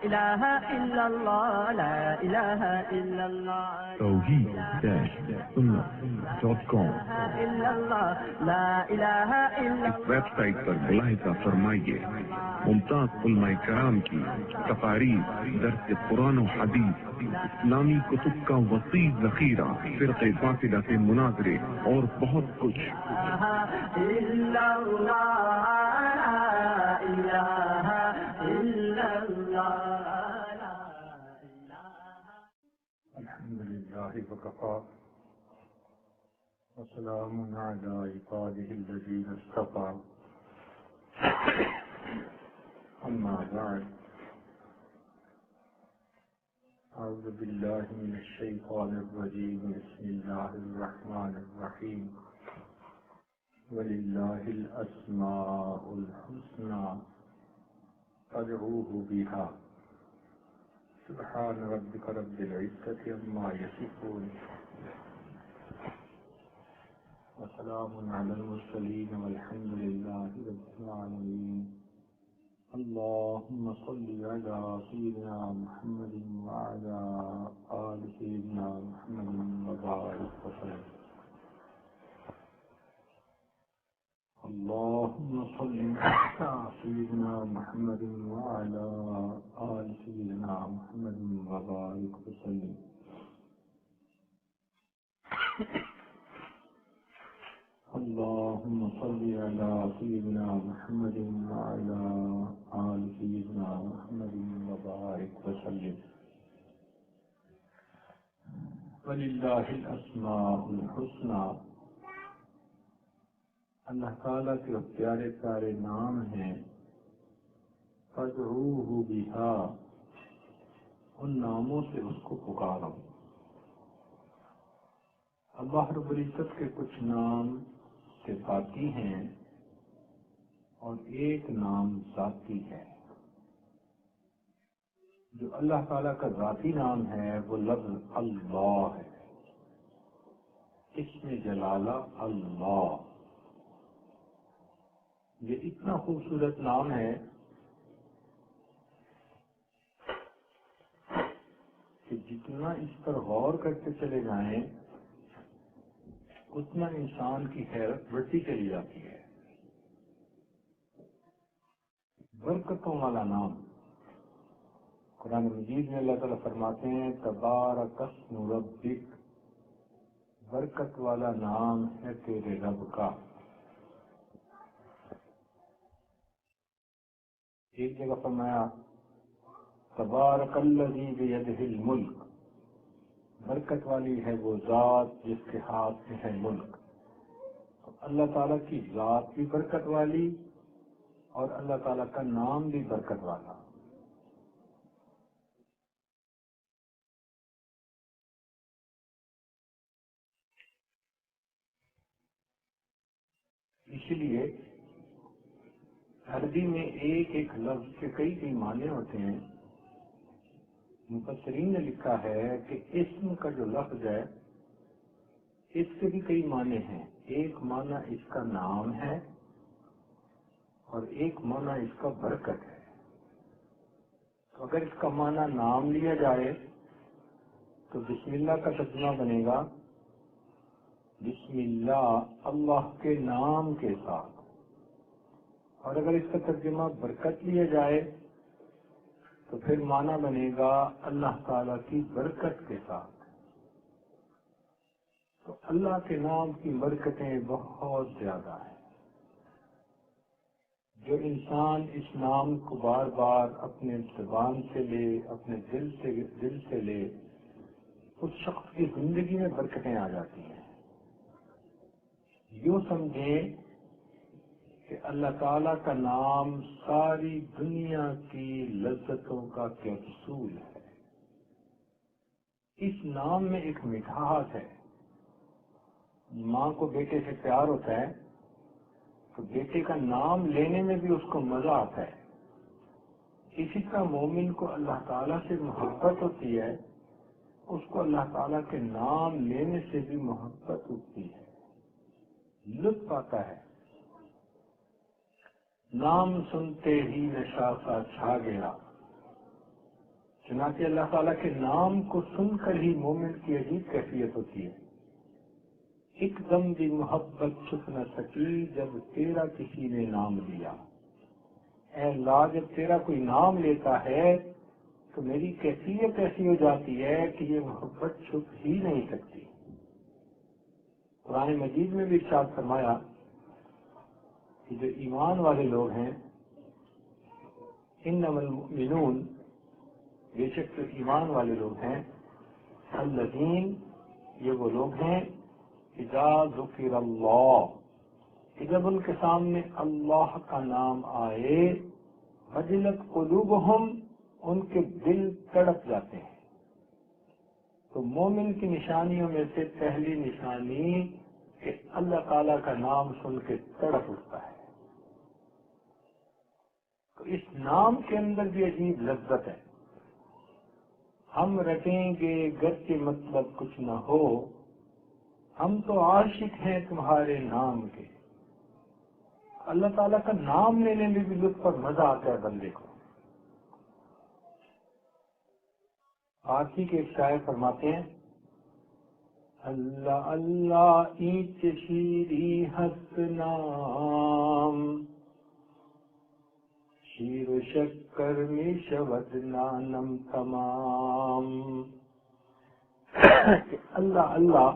إله إلا الله لا إله إلا الله توحید-سنت.com إلا الله لا إله إلا اس ویب سائٹ پر ملاحظہ فرمائیے ممتاز علماء کرام کی تقاریر، درس قرآن و حدیث، اسلامی کتب کا وسیع ذخیرہ، فرقے باطلہ سے مناظرے اور بہت کچھ۔ إلا الله لا إله إلا الله لا إله الحمد لله وكفى وسلام على عباده الذين اصطفى أما بعد أعوذ بالله من الشيطان الرجيم بسم الله الرحمن الرحيم ولله الأسماء الحسنى فادعوه بها سبحان ربك رب العزة عما يصفون وسلام على المرسلين والحمد لله رب العالمين اللهم صل على سيدنا محمد وعلى آل سيدنا محمد وبارك وسلم اللهم صل على سيدنا محمد وعلى آل سيدنا محمد وبارك وسلم اللهم صل على سيدنا محمد وعلى آل سيدنا محمد وبارك وسلم ولله الأسماء الحسنى اللہ تعالیٰ کے پیارے پیارے نام ہیں، فادعوہ بہا، ان ناموں سے اس کو پکارو۔ اللہ رب العزت کے کچھ نام صفاتی ہیں اور ایک نام ذاتی ہے۔ جو اللہ تعالیٰ کا ذاتی نام ہے وہ لفظ اللہ ہے، اسم جلالہ اللہ۔ یہ اتنا خوبصورت نام ہے کہ جتنا اس پر غور کرتے چلے جائیں اتنا انسان کی حیرت بڑھتی چلی جاتی ہے۔ برکتوں والا نام، قرآن مجید میں اللہ تعالیٰ فرماتے ہیں تبارک اسم ربک، برکت والا نام ہے تیرے رب کا۔ ایک جگہ فرمایا تبارک الذی بیدہ الملک، برکت والی ہے وہ ذات جس کے ہاتھ میں ہے ملک۔ اللہ تعالیٰ کی ذات بھی برکت والی اور اللہ تعالیٰ کا نام بھی برکت والا۔ اسی لیے عربی میں ایک ایک لفظ کے کئی معنی ہوتے ہیں۔ مفسرین نے لکھا ہے کہ اسم کا جو لفظ ہے اس کے بھی کئی معنی ہیں۔ ایک معنی اس کا نام ہے اور ایک معنی اس کا برکت ہے۔ تو اگر اس کا معنی نام لیا جائے تو بسم اللہ کا ترجمہ بنے گا بسم اللہ، اللہ کے نام کے ساتھ۔ اور اگر اس کا ترجمہ برکت لیا جائے تو پھر معنی بنے گا اللہ تعالیٰ کی برکت کے ساتھ۔ تو اللہ کے نام کی برکتیں بہت زیادہ ہیں۔ جو انسان اس نام کو بار بار اپنے زبان سے لے، اپنے دل سے لے، اس شخص کی زندگی میں برکتیں آ جاتی ہیں۔ یوں سمجھیں کہ اللہ تعالیٰ کا نام ساری دنیا کی لذتوں کا کیپسول ہے۔ اس نام میں ایک مٹھاس ہے۔ ماں کو بیٹے سے پیار ہوتا ہے تو بیٹے کا نام لینے میں بھی اس کو مزہ آتا ہے۔ اسی طرح مومن کو اللہ تعالیٰ سے محبت ہوتی ہے، اس کو اللہ تعالیٰ کے نام لینے سے بھی محبت ہوتی ہے، لطف آتا ہے۔ نام سنتے ہی نشہ سا چھا گیا، چنانچہ اللہ تعالیٰ کے نام کو سن کر ہی مومن کی عجیب کیفیت ہوتی ہے. ایک دم بھی محبت چھپ نہ سکی جب تیرا کسی نے نام لیا. اے اللہ جب تیرا کوئی نام لیتا ہے تو میری کیفیت ایسی ہو جاتی ہے کہ یہ محبت چھپ ہی نہیں سکتی. قرآن مجید میں بھی ارشاد فرمایا کہ جو ایمان والے لوگ ہیں انما المؤمنون، بے شک جو ایمان والے لوگ ہیں، الذین، یہ وہ لوگ ہیں اذا ذکر اللہ، کہ جب ان کے سامنے اللہ کا نام آئے، وجلت قلوبہم، ان کے دل تڑپ جاتے ہیں. تو مومن کی نشانیوں میں سے پہلی نشانی کہ اللہ تعالیٰ کا نام سن کے تڑپ اٹھتا ہے. تو اس نام کے اندر بھی عجیب لذت ہے. ہم رٹیں گے گرچہ مطلب کچھ نہ ہو، ہم تو عاشق ہیں تمہارے نام کے. اللہ تعالیٰ کا نام لینے میں بھی لطف اور مزہ آتا ہے بندے کو. آخری کے ایک شاعر فرماتے ہیں اللہ اللہ ایچ شیری ہست نام، شیر و شکر میں شود نانم تمام. اللہ اللہ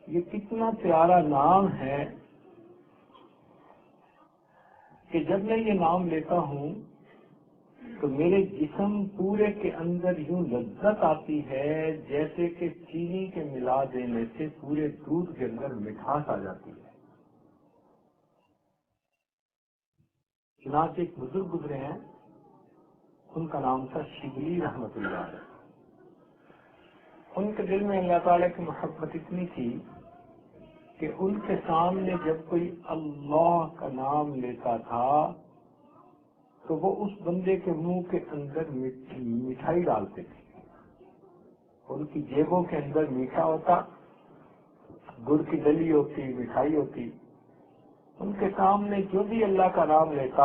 یہ کتنا پیارا نام ہے کہ جب میں یہ نام لیتا ہوں تو میرے جسم پورے کے اندر یوں لذت آتی ہے جیسے کہ چینی کے ملا دینے سے پورے دودھ کے اندر مٹھاس آ جاتی ہے. چنانچہ ایک بزرگ گزرے ہیں، ان کا نام تھا شبلی رحمت اللہ علیہ. ان کے دل میں اللہ تعالیٰ کی محبت اتنی تھی کہ ان کے سامنے جب کوئی اللہ کا نام لیتا تھا تو وہ اس بندے کے منہ کے اندر مٹھائی ڈالتے تھے. ان کی جیبوں کے اندر میٹھا ہوتا، گڑ کی دلی ہوتی، مٹھائی ہوتی. ان کے سامنے جو بھی اللہ کا نام لیتا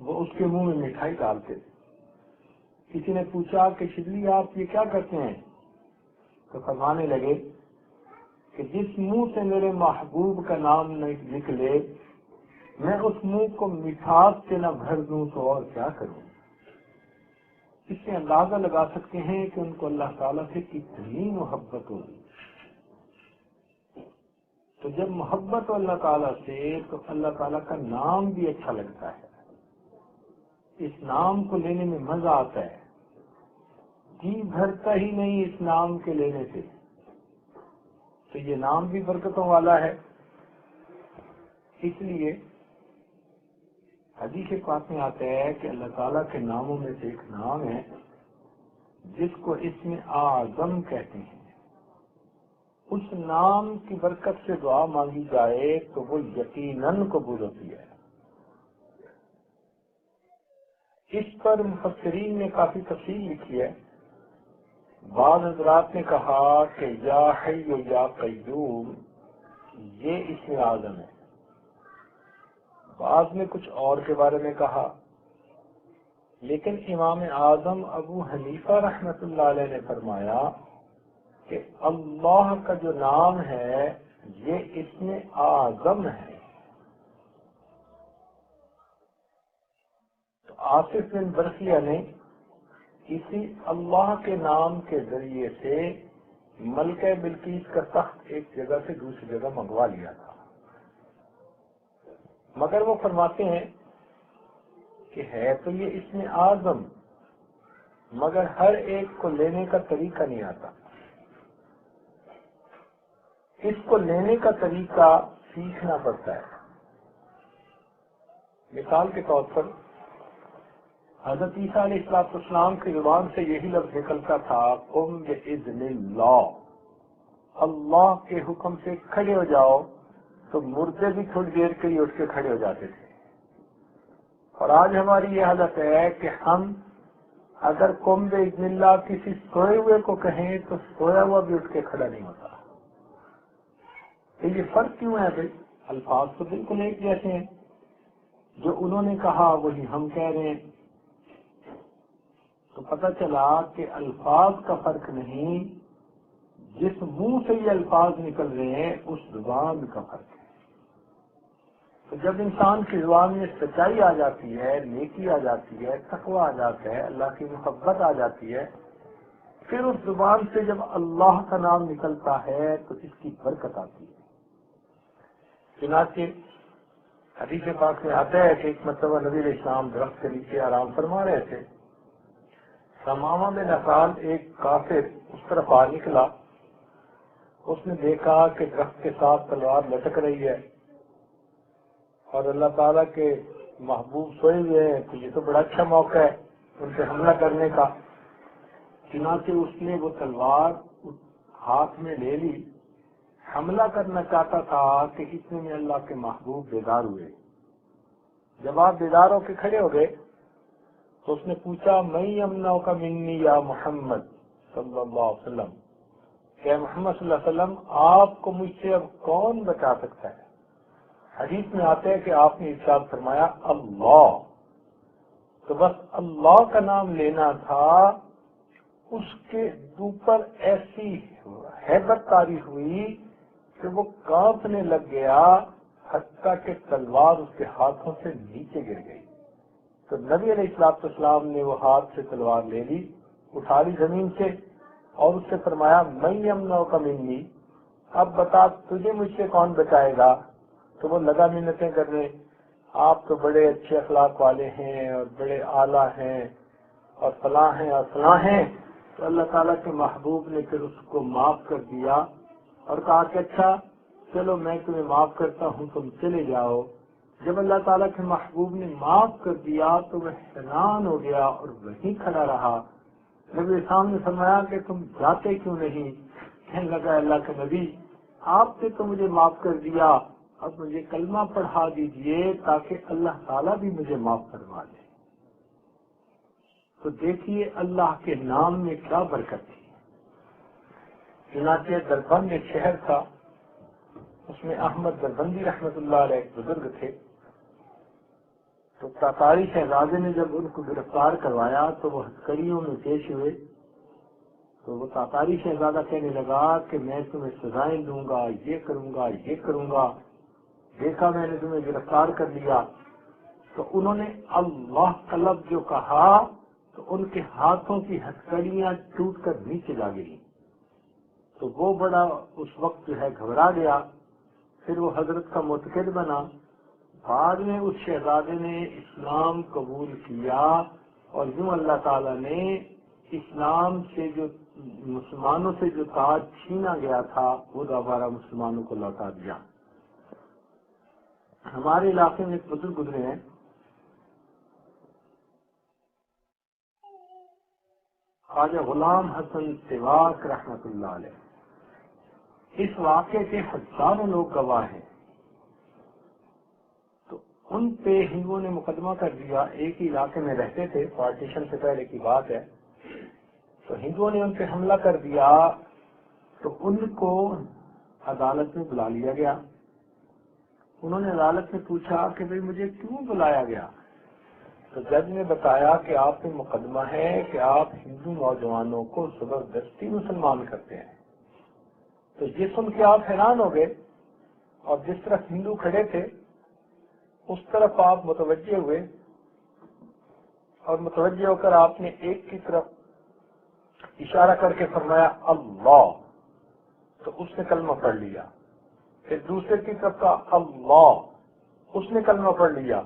وہ اس کے منہ میں مٹھائی ڈالتے تھے. کسی نے پوچھا کہ شبلی آپ یہ کیا کرتے ہیں؟ تو فرمانے لگے کہ جس منہ سے میرے محبوب کا نام نہیں نکلے میں اس منہ کو مٹھاس سے نہ بھر دوں تو اور کیا کروں. اس سے اندازہ لگا سکتے ہیں کہ ان کو اللہ تعالیٰ سے کتنی محبت ہوگی. تو جب محبت ہو اللہ تعالیٰ سے تو اللہ تعالیٰ کا نام بھی اچھا لگتا ہے. اس نام کو لینے میں مزہ آتا ہے، جی بھرتا ہی نہیں اس نام کے لینے سے. تو یہ نام بھی برکتوں والا ہے. اس لیے حدیث پاک میں آتا ہے کہ اللہ تعالیٰ کے ناموں میں سے ایک نام ہے جس کو اسم اعظم کہتے ہیں. اس نام کی برکت سے دعا مانگی جائے تو وہ یقیناً قبول ہوتی ہے. اس پر مفسرین نے کافی تفصیل لکھی ہے. بعض حضرات نے کہا کہ یا حی و یا قیوم یہ اسم اعظم ہے. بعض نے کچھ اور کے بارے میں کہا، لیکن امام اعظم ابو حنیفہ رحمۃ اللہ علیہ نے فرمایا کہ اللہ کا جو نام ہے یہ اسم اعظم ہے. تو آصف بن برقیہ نے اسی اللہ کے نام کے ذریعے سے ملکہ بلقیس کا تخت ایک جگہ سے دوسری جگہ منگوا لیا تھا. مگر وہ فرماتے ہیں کہ ہے تو یہ اسم اعظم مگر ہر ایک کو لینے کا طریقہ نہیں آتا. اس کو لینے کا طریقہ سیکھنا پڑتا ہے. مثال کے طور پر حضرت عیسیٰ علیہ السلام کی زبان سے یہی لفظ نکلتا تھا قم بإذن اللہ، اللہ کے حکم سے کھڑے ہو جاؤ. تو مردے بھی تھوڑی دیر کے لیے اٹھ کے کھڑے ہو جاتے تھے. اور آج ہماری یہ حالت ہے کہ ہم اگر قم بإذن اللہ کسی سوئے ہوئے کو کہیں تو سویا ہوا بھی اٹھ کے کھڑا نہیں ہوتا. تو یہ فرق کیوں ہے بھائی؟ الفاظ تو بالکل ایک جیسے ہیں، جو انہوں نے کہا وہی ہم کہہ رہے ہیں. تو پتہ چلا کہ الفاظ کا فرق نہیں، جس منہ سے یہ الفاظ نکل رہے ہیں اس زبان کا فرق ہے۔ تو جب انسان کی زبان میں سچائی آ جاتی ہے، نیکی آ جاتی ہے، تقوی آ جاتا ہے، اللہ کی محبت آ جاتی ہے، پھر اس زبان سے جب اللہ کا نام نکلتا ہے تو اس کی برکت آتی ہے۔ چنانچہ حدیث پاک میں آتا ہے کہ ایک مرتبہ نبی علیہ السلام درخت کے نیچے آرام فرما رہے تھے، سمامہ میں نقال ایک کافر اس طرف آ نکلا، اس نے دیکھا کہ درخت کے ساتھ تلوار لٹک رہی ہے اور اللہ تعالیٰ کے محبوب سوئے ہوئے ہیں، تو یہ تو بڑا اچھا موقع ہے ان پہ حملہ کرنے کا۔ چنانچہ اس نے وہ تلوار ہاتھ میں لے لی، حملہ کرنا چاہتا تھا کہ اتنے میں اللہ کے محبوب بیدار ہوئے۔ جب آپ بیدار ہو کے کھڑے ہو گئے تو اس نے پوچھا، میں یمنعو کا منی یا محمد صلی اللہ علیہ وسلم، کہ محمد صلی اللہ علیہ وسلم آپ کو مجھ سے اب کون بچا سکتا ہے؟ حدیث میں آتا ہے کہ آپ نے ارشاد فرمایا اللہ، تو بس اللہ کا نام لینا تھا، اس کے اوپر ایسی ہیبت طاری ہوئی کہ وہ کانپنے لگ گیا، حتیٰ کہ تلوار اس کے ہاتھوں سے نیچے گر گئی۔ تو نبی علیہ السلام نے وہ ہاتھ سے تلوار لے لی، اٹھا لی زمین سے اور اس سے فرمایا، میں یمنعو کا منی، اب بتا تجھے مجھ سے کون بچائے گا؟ تو وہ لگا منتیں کرنے، آپ تو بڑے اچھے اخلاق والے ہیں اور بڑے اعلیٰ ہیں اور فلاں ہیں اور فلاں ہیں۔ تو اللہ تعالیٰ کے محبوب نے پھر اس کو معاف کر دیا اور کہا کہ اچھا چلو میں تمہیں معاف کرتا ہوں، تم چلے جاؤ۔ جب اللہ تعالیٰ کے محبوب نے معاف کر دیا تو وہ حیران ہو گیا اور وہیں کھڑا رہا۔ نبی اسلام نے فرمایا کہ تم جاتے کیوں نہیں؟ کہنے لگا اللہ کے نبی، آپ نے تو مجھے معاف کر دیا، اب مجھے کلمہ پڑھا دیجئے تاکہ اللہ تعالیٰ بھی مجھے معاف فرما دے۔ تو دیکھیے اللہ کے نام میں کیا برکت تھی۔ چنانچہ دربند ایک شہر تھا، اس میں احمد دربندی رحمت اللہ علیہ ایک بزرگ تھے۔ تو تاتاری شہزادے نے جب ان کو گرفتار کروایا تو وہ ہتھکڑیوں میں پیش ہوئے، تو وہ تاتاری شہزادہ کہنے لگا کہ میں تمہیں سزائیں دوں گا، یہ کروں گا، یہ کروں گا، دیکھا میں نے تمہیں گرفتار کر لیا۔ تو انہوں نے اللہ کا لفظ جو کہا تو ان کے ہاتھوں کی ہتھکڑیاں ٹوٹ کر نیچے جا گئی۔ تو وہ بڑا اس وقت جو ہے گھبرا گیا، پھر وہ حضرت کا متقد بنا۔ بعد میں اس شہزادے نے اسلام قبول کیا اور یوں اللہ تعالیٰ نے اسلام سے جو مسلمانوں سے جو تاج چھینا گیا تھا وہ دوبارہ مسلمانوں کو لوٹا دیا۔ ہمارے علاقے میں ایک بزرگ گزرے ہیں، خواجہ غلام حسن سواک رحمت اللہ علیہ۔ اس واقعے کے ہزاروں لوگ گواہ ہیں۔ تو ان پہ ہندوؤں نے مقدمہ کر دیا، ایک ہی علاقے میں رہتے تھے، پارٹیشن سے پہلے کی بات ہے۔ تو ہندوؤں نے ان پہ حملہ کر دیا تو ان کو عدالت میں بلا لیا گیا۔ انہوں نے عدالت میں پوچھا کہ بھئی مجھے کیوں بلایا گیا؟ تو جج نے بتایا کہ آپ پہ مقدمہ ہے کہ آپ ہندو نوجوانوں کو زبردستی مسلمان کرتے ہیں۔ تو یہ سن کے آپ حیران ہو گئے اور جس طرف ہندو کھڑے تھے اس طرف آپ متوجہ ہوئے اور متوجہ ہو کر آپ نے ایک کی طرف اشارہ کر کے فرمایا اللہ، تو اس نے کلمہ پڑھ لیا۔ پھر دوسرے کی طرف کا اللہ، اس نے کلمہ پڑھ لیا۔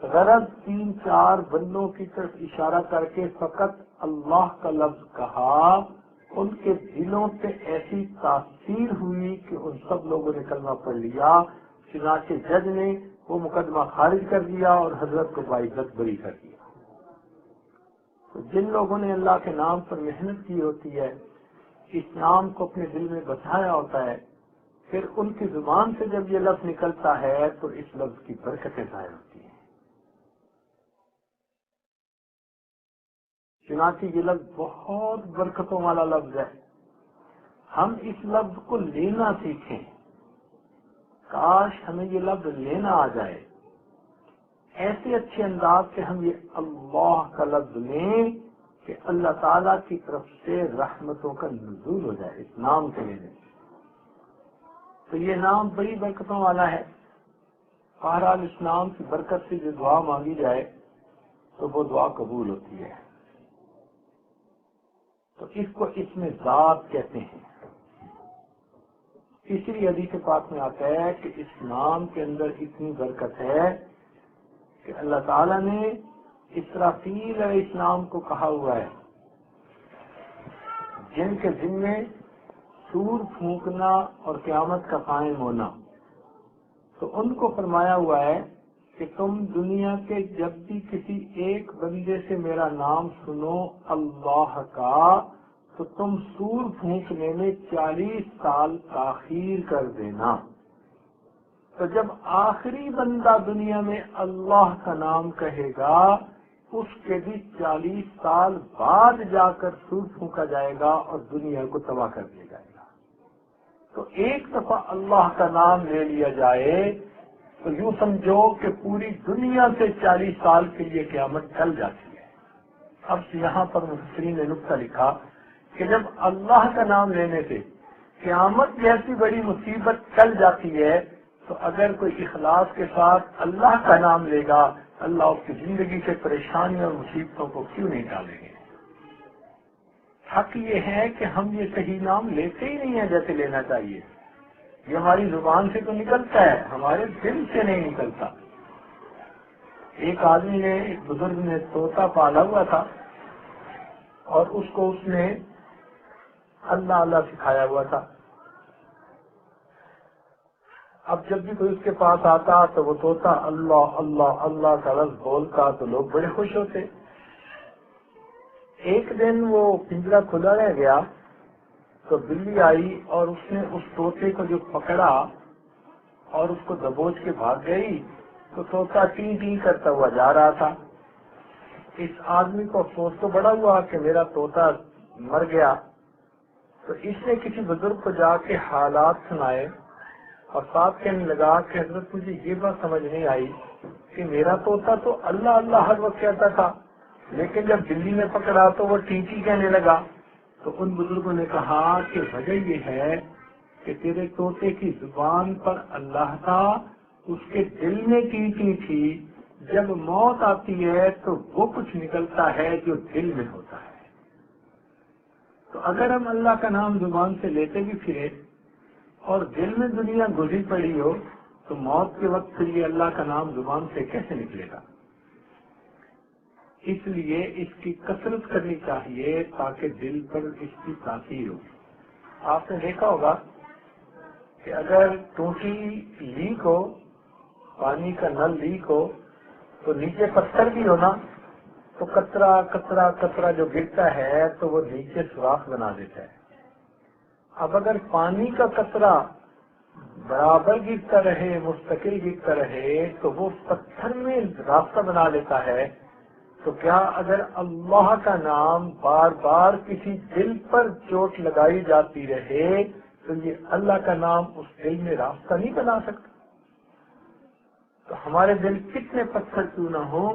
غرض 3-4 بندوں کی طرف اشارہ کر کے فقط اللہ کا لفظ کہا، ان کے دلوں پہ ایسی تاثیر ہوئی کہ ان سب لوگوں نے کلمہ پڑھ لیا۔ چنانچہ جج نے وہ مقدمہ خارج کر دیا اور حضرت کو باعزت بری کر دیا۔ تو جن لوگوں نے اللہ کے نام پر محنت کی ہوتی ہے، اس نام کو اپنے دل میں بسایا ہوتا ہے، پھر ان کی زبان سے جب یہ لفظ نکلتا ہے تو اس لفظ کی برکتیں ظاہر ہوتی ہیں۔ چنانچہ یہ لفظ بہت برکتوں والا لفظ ہے، ہم اس لفظ کو لینا سیکھیں۔ کاش ہمیں یہ لفظ لینا آ جائے، ایسے اچھے انداز سے ہم یہ اللہ کا لفظ لیں کہ کہ اللہ تعالیٰ کی طرف سے رحمتوں کا نزول ہو جائے اس نام کے لینے سے. تو یہ نام بڑی برکتوں والا ہے. بہرحال اس نام کی برکت سے جو دعا مانگی جائے تو وہ دعا قبول ہوتی ہے. تو اس کو اس میں ذات کہتے ہیں. تیسری حدیث پاک میں آتا ہے کہ اس نام کے اندر اتنی برکت ہے کہ اللہ تعالیٰ نے اسرافیل علیہ السلام کو کہا ہوا ہے جن کے ذمے سور پھونکنا اور قیامت کا قائم ہونا. تو ان کو فرمایا ہوا ہے کہ تم دنیا کے جب بھی کسی ایک بندے سے میرا نام سنو اللہ کا تو تم سور پھونکنے میں 40 سال تاخیر کر دینا. تو جب آخری بندہ دنیا میں اللہ کا نام کہے گا اس کے بھی 40 سال بعد جا کر سور پھونکا جائے گا اور دنیا کو تباہ کر دیا جائے گا. تو ایک دفعہ اللہ کا نام لے لیا جائے تو یوں سمجھو کہ پوری دنیا سے 40 سال کے لیے قیامت ٹل جاتی ہے. اب یہاں پر مفسرین نے نقطہ لکھا کہ جب اللہ کا نام لینے سے قیامت جیسی بڑی مصیبت ٹل جاتی ہے تو اگر کوئی اخلاص کے ساتھ اللہ کا نام لے گا اللہ اس کی زندگی سے پریشانیوں اور مصیبتوں کو کیوں نہیں ڈالیں گے. حق یہ ہے کہ ہم یہ صحیح نام لیتے ہی نہیں ہیں جیسے لینا چاہیے. یہ ہماری زبان سے تو نکلتا ہے ہمارے دل سے نہیں نکلتا. ایک آدمی نے ایک بزرگ نے طوطا پالا ہوا تھا اور اس کو اس نے اللہ اللہ سکھایا ہوا تھا. اب جب بھی کوئی اس کے پاس آتا تو وہ طوطا اللہ اللہ اللہ کا لفظ بولتا تو لوگ بڑے خوش ہوتے. ایک دن وہ پنجرا کھلا رہ گیا تو بلی آئی اور اس نے اس طوطے کو جو پکڑا اور اس کو دبوچ کے بھاگ گئی تو طوطا ٹیں ٹیں کرتا ہوا جا رہا تھا. اس آدمی کو افسوس تو بڑا ہوا کہ میرا طوطا مر گیا. تو اس نے کسی بزرگ کو جا کے حالات سنائے اور ساتھ کہنے لگا کہ حضرت مجھے یہ بات سمجھ نہیں آئی کہ میرا طوطا تو اللہ اللہ ہر وقت کہتا تھا لیکن جب بلی نے پکڑا تو وہ ٹی ٹی کہنے لگا. تو ان بزرگوں نے کہا کہ وجہ یہ ہے کہ تیرے طوطے کی زبان پر اللہ تھا اس کے دل میں ٹی ٹی تھی. جب موت آتی ہے تو وہ کچھ نکلتا ہے جو دل میں ہوتا ہے. تو اگر ہم اللہ کا نام زبان سے لیتے بھی پھرے اور دل میں دنیا گزری پڑی ہو تو موت کے وقت پھر یہ اللہ کا نام زبان سے کیسے نکلے گا. اس لیے اس کی کثرت کرنی چاہیے تاکہ دل پر اس کی تاثیر ہو. آپ نے دیکھا ہوگا کہ اگر ٹوٹی لیک ہو پانی کا نل لیک ہو تو نیچے پتھر بھی ہو نا تو قطرہ قطرہ قطرہ جو گرتا ہے تو وہ نیچے سوراخ بنا دیتا ہے. اب اگر پانی کا قطرہ برابر گرتا رہے مستقل گرتا رہے تو وہ پتھر میں راستہ بنا لیتا ہے. تو کیا اگر اللہ کا نام بار بار کسی دل پر چوٹ لگائی جاتی رہے تو یہ اللہ کا نام اس دل میں راستہ نہیں بنا سکتا. تو ہمارے دل کتنے پتھر کیوں نہ ہو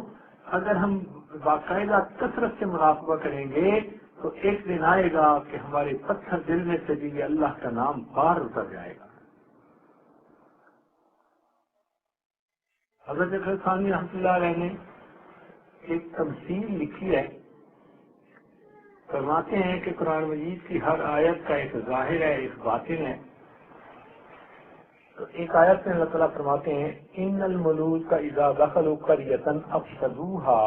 اگر ہم باقاعدہ کثرت سے مراقبہ کریں گے تو ایک دن آئے گا کہ ہمارے پتھر دل میں سے بھی اللہ کا نام باہر اتر جائے گا. حضرت اکرم ثانی رحمۃ اللہ علیہ نے ایک تمثیل لکھی ہے. فرماتے ہیں کہ قرآن مجید کی ہر آیت کا ایک ظاہر ہے ایک باطن ہے. تو ایک آیت میں اللہ تعالیٰ فرماتے ہیں ان الملوک کا اذا دخلوا قریۃ افسدوها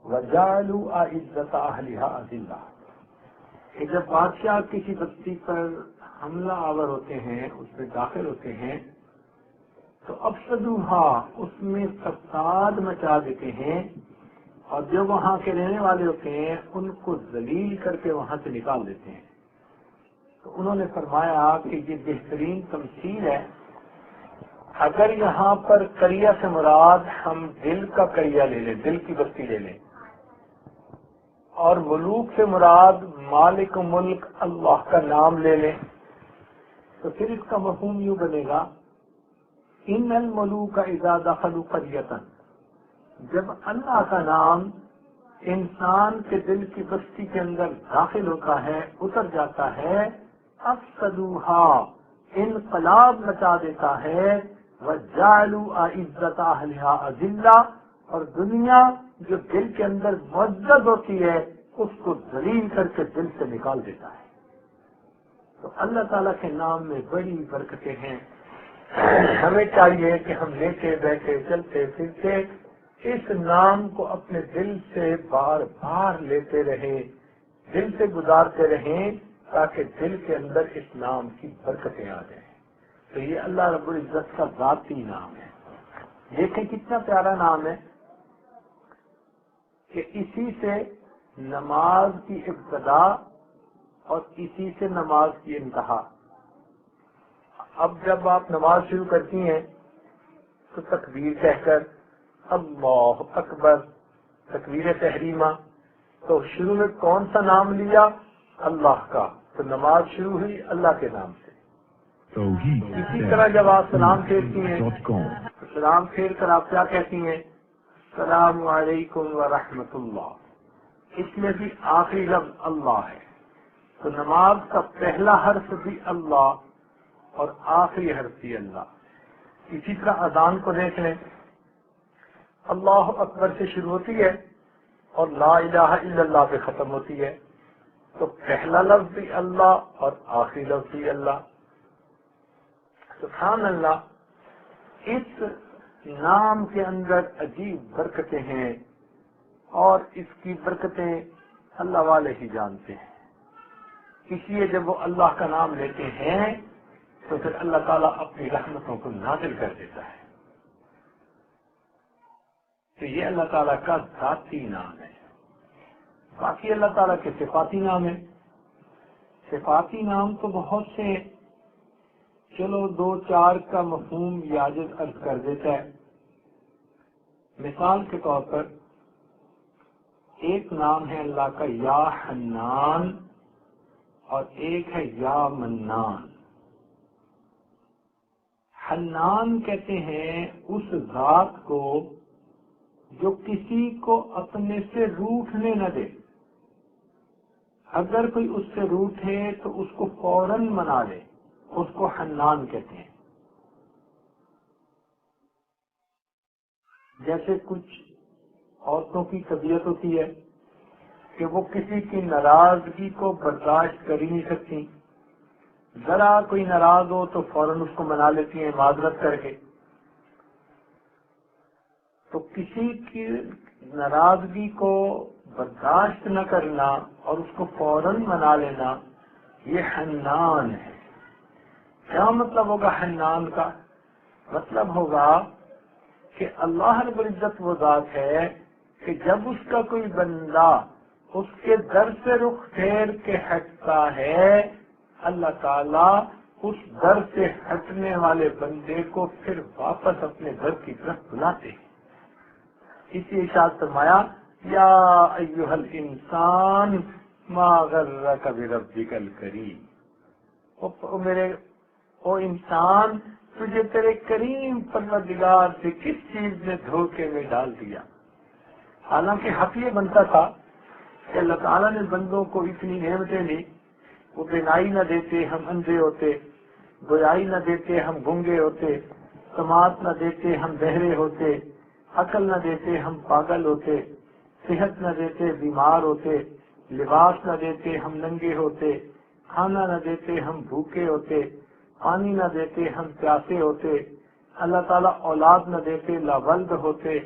وجعلوا اعزۃ اہلها اذلہ. کہ جب بادشاہ کسی بستی پر حملہ آور ہوتے ہیں اس میں داخل ہوتے ہیں تو افسدوها اس میں فساد مچا دیتے ہیں اور جو وہاں کے رہنے والے ہوتے ہیں ان کو ذلیل کر کے وہاں سے نکال دیتے ہیں. تو انہوں نے فرمایا کہ یہ بہترین تمثیل ہے. اگر یہاں پر قریہ سے مراد ہم دل کا قریہ لے لیں دل کی بستی لے لیں اور ملوک سے مراد مالک ملک اللہ کا نام لے لیں تو پھر اس کا مفہوم یوں بنے گا ان الملوک اذا دخلوا قریۃ. جب اللہ کا نام انسان کے دل کی بستی کے اندر داخل ہوتا ہے، اتر جاتا ہے، افسدوہا انقلاب مچا دیتا ہے، وجعلوا اعزت اہلھا اذلہ، اور دنیا جو دل کے اندر معزز ہوتی ہے اس کو ذلیل کر کے دل سے نکال دیتا ہے۔ تو اللہ تعالیٰ کے نام میں بڑی برکتیں ہیں۔ ہمیں چاہیے کہ ہم لیٹے بیٹھے چلتے پھرتے اس نام کو اپنے دل سے بار بار لیتے رہیں، دل سے گزارتے رہیں، تاکہ دل کے اندر اس نام کی برکتیں آ جائیں۔ تو یہ اللہ رب العزت کا ذاتی نام ہے۔ دیکھیں کتنا پیارا نام ہے کہ اسی سے نماز کی ابتدا اور اسی سے نماز کی انتہا۔ اب جب آپ نماز شروع کرتی ہیں تو تکبیر کہہ کر اللہ اکبر، تکبیر تحریمہ، تو شروع میں کون سا نام لیا؟ اللہ کا، تو نماز شروع ہوئی اللہ کے نام سے۔ اسی طرح جب آپ سلام پھیرتی ہیں تو سلام پھیر کر آپ کیا کہتی ہیں؟ السلام علیکم ورحمۃ اللہ۔ اس میں بھی آخری لفظ اللہ ہے، تو نماز کا پہلا حرف بھی اللہ اور آخری حرف بھی اللہ۔ اسی طرح اذان کو دیکھ لیں، اللہ اکبر سے شروع ہوتی ہے اور لا الہ الا اللہ پہ ختم ہوتی ہے، تو پہلا لفظ بھی اللہ اور آخری لفظ بھی اللہ۔ سبحان اللہ، اس نام کے اندر عجیب برکتیں ہیں، اور اس کی برکتیں اللہ والے ہی جانتے ہیں۔ اس لیے جب وہ اللہ کا نام لیتے ہیں تو پھر اللہ تعالیٰ اپنی رحمتوں کو نازل کر دیتا ہے۔ تو یہ اللہ تعالیٰ کا ذاتی نام ہے۔ باقی اللہ تعالیٰ کے صفاتی نام ہے۔ صفاتی نام تو بہت سے، چلو دو چار کا مفہوم یاجز عرض کر دیتا ہے۔ مثال کے طور پر ایک نام ہے اللہ کا یا حنان، اور ایک ہے یا منان۔ حنان کہتے ہیں اس ذات کو جو کسی کو اپنے سے روٹھنے نہ دے، اگر کوئی اس سے روٹھے تو اس کو فوراً منا لے، اس کو حنان کہتے ہیں۔ جیسے کچھ عورتوں کی طبیعت ہوتی ہے کہ وہ کسی کی ناراضگی کو برداشت کر ہی نہیں سکتی، ذرا کوئی ناراض ہو تو فوراً اس کو منا لیتی ہیں معذرت کر کے۔ تو کسی کی ناراضگی کو برداشت نہ کرنا اور اس کو فوراً منا لینا، یہ حنان ہے۔ کیا مطلب ہوگا حنان کا؟ مطلب ہوگا کہ اللہ رب العزت وہ ذات ہے کہ جب اس کا کوئی بندہ اس کے در سے رخ پھیر کے ہٹتا ہے، اللہ تعالیٰ اس در سے ہٹنے والے بندے کو پھر واپس اپنے گھر کی طرف بلاتے ہیں۔ اسی ارشاد فرمایا یا ایھا الانسان ما غرک بربک الکریم، او انسان تجھے تیرے کریم پروردگار سے کس چیز نے دھوکے میں ڈال دیا۔ حالانکہ حق یہ بنتا تھا کہ اللہ تعالیٰ نے بندوں کو اتنی نعمتیں دی، وہ بینائی نہ دیتے ہم اندھے ہوتے، گویائی نہ دیتے ہم گنگے ہوتے، سماعت نہ دیتے ہم بہرے ہوتے، عقل نہ دیتے ہم پاگل ہوتے، صحت نہ دیتے بیمار ہوتے، لباس نہ دیتے ہم ننگے ہوتے، کھانا نہ دیتے ہم بھوکے ہوتے، پانی نہ دیتے ہم پیاسے ہوتے، اللہ تعالیٰ اولاد نہ دیتے لاولد ہوتے،